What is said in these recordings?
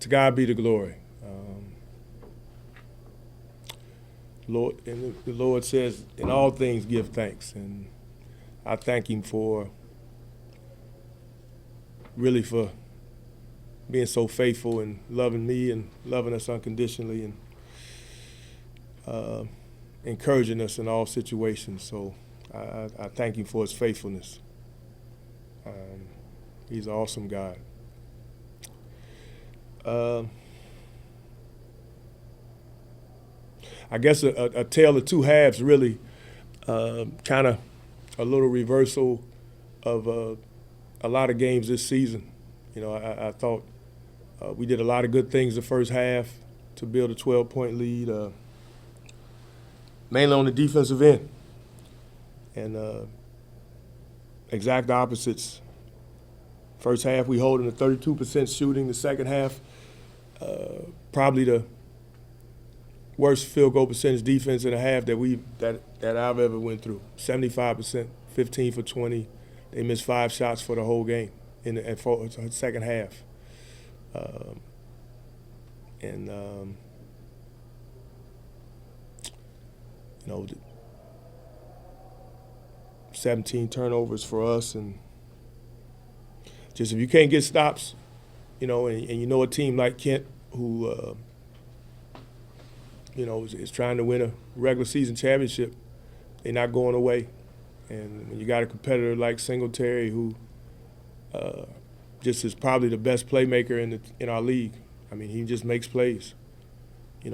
To God be the glory. Lord, and the Lord says, in all things give thanks. And I thank him for being so faithful and loving me and loving us unconditionally and encouraging us in all situations. So I thank him for his faithfulness. He's an awesome God. I guess a tale of two halves, really, kind of a little reversal of a lot of games this season. I thought we did a lot of good things the first half to build a 12-point lead, mainly on the defensive end. And exact opposites. First half, we holding a 32% shooting. The second half, probably the worst field goal percentage defense in a half that I've ever went through. 75%, 15 for 20. They missed 5 shots for the whole game in the second half. 17 turnovers for us, and just if you can't get stops, and a team like Kent who is trying to win a regular season championship, they're not going away. And when you got a competitor like Singletary who just is probably the best playmaker in our league. I mean, he just makes plays. He's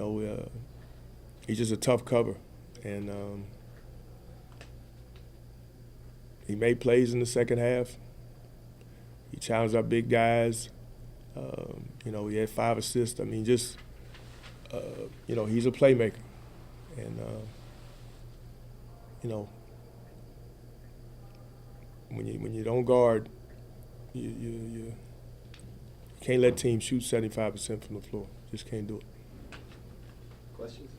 just a tough cover. And he made plays in the second half. He challenged our big guys. He had 5 assists. I mean, he's a playmaker. And, when you don't guard, you can't let teams shoot 75% from the floor. Just can't do it. Questions?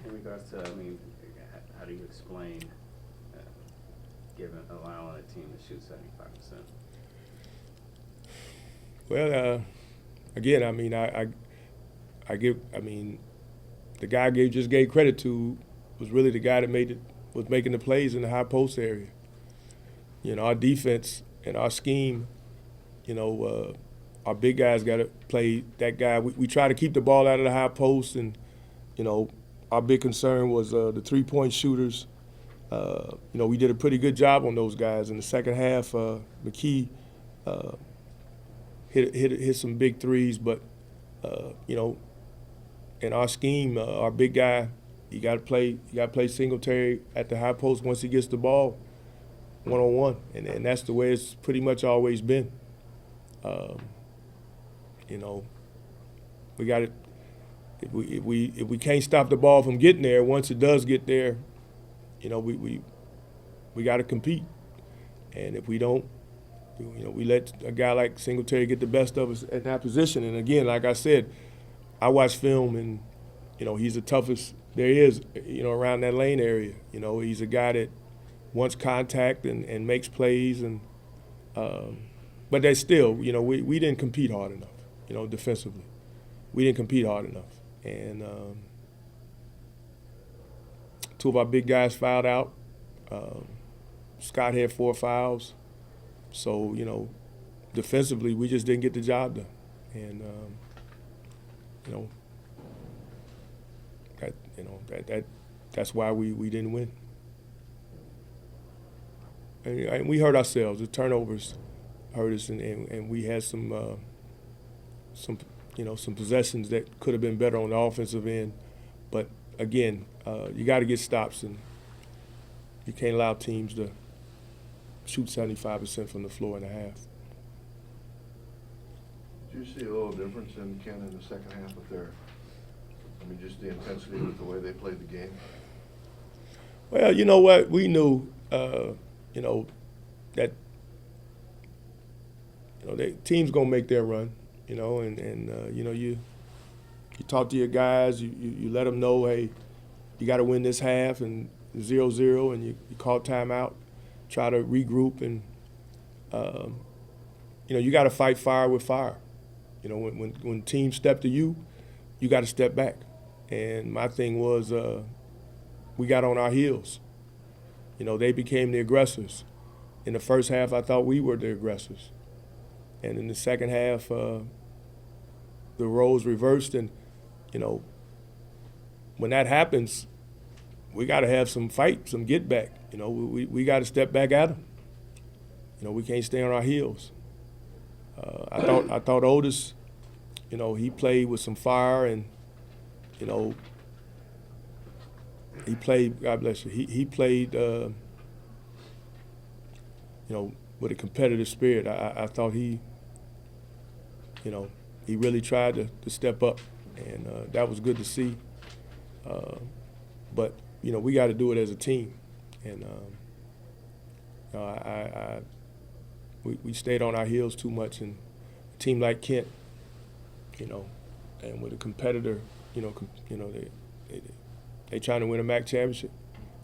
In regards to, how do you explain allowing a team to shoot 75%? Well, again, the guy just gave credit to was really the guy that was making the plays in the high post area. Our defense and our scheme, our big guys got to play that guy. We try to keep the ball out of the high post, and, our big concern was the 3-point shooters. We did a pretty good job on those guys. In the second half, McKee hit some big threes, but, in our scheme, our big guy, you got to play Singletary at the high post once he gets the ball, one-on-one, and that's the way it's pretty much always been. We got it. If we can't stop the ball from getting there, once it does get there, we got to compete. And if we don't, we let a guy like Singletary get the best of us at that position. And again, like I said, I watch film, and he's the toughest there is, around that lane area. He's a guy that wants contact and makes plays, and but that's still, we didn't compete hard enough, defensively. We didn't compete hard enough. And 2 of our big guys fouled out. Scott had 4 fouls. So, defensively, we just didn't get the job done. And, that's why we didn't win. And we hurt ourselves. The turnovers hurt us, and we had some possessions that could have been better on the offensive end. But again, you got to get stops, and you can't allow teams to shoot 75% from the floor in a half. Did you see a little difference in Ken in the second half with just the intensity with the way they played the game? Well, you know what? We knew, that the team's gonna make their run, you talk to your guys, you let them know, hey, you got to win this half, and 0-0, and you call timeout, try to regroup, and you got to fight fire with fire. When teams step to you, you got to step back. And my thing was, we got on our heels. They became the aggressors. In the first half, I thought we were the aggressors. And in the second half, the roles reversed. And, when that happens, we got to have some fight, some get back. We got to step back at them. We can't stay on our heels. I thought Otis, he played with some fire, and he played. God bless you. He played, with a competitive spirit. I thought he really tried to step up, and that was good to see. But we got to do it as a team, and we stayed on our heels too much. And a team like Kent, and with a competitor, they trying to win a MAC championship,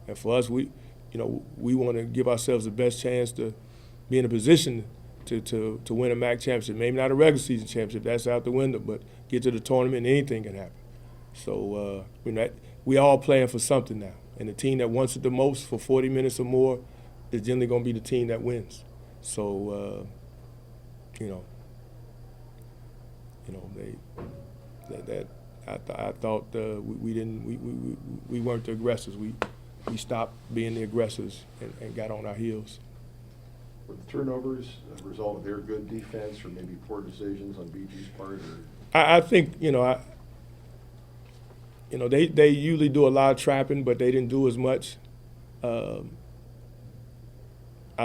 and for us, we want to give ourselves the best chance to be in a position to win a MAC championship. Maybe not a regular season championship, that's out the window, but get to the tournament, and anything can happen. So we all playing for something now, and the team that wants it the most for 40 minutes or more is generally going to be the team that wins. So I thought we weren't the aggressors. We stopped being the aggressors and got on our heels. Were the turnovers a result of their good defense, or maybe poor decisions on BG's part? Or? I think they usually do a lot of trapping, but they didn't do as much. I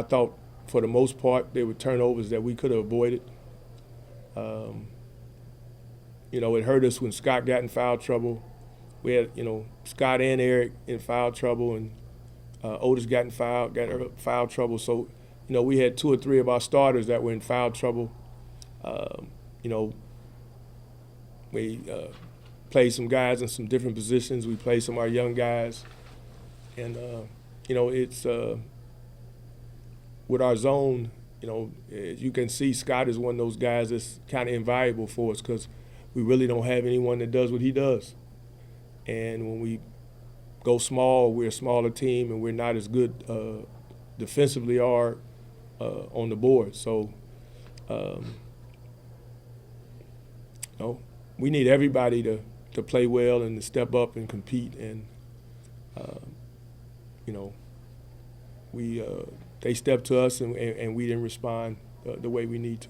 thought for the most part they were turnovers that we could have avoided. It hurt us when Scott got in foul trouble. We had Scott and Eric in foul trouble, and Otis got in foul trouble. So we had 2 or 3 of our starters that were in foul trouble. We played some guys in some different positions. We played some of our young guys. And, it's with our zone, as you can see, Scott is one of those guys that's kind of invaluable for us because we really don't have anyone that does what he does. And when we go small, we're a smaller team, and we're not as good defensively or on the board. So, we need everybody to play well and to step up and compete. And, they stepped to us, and we didn't respond the way we need to.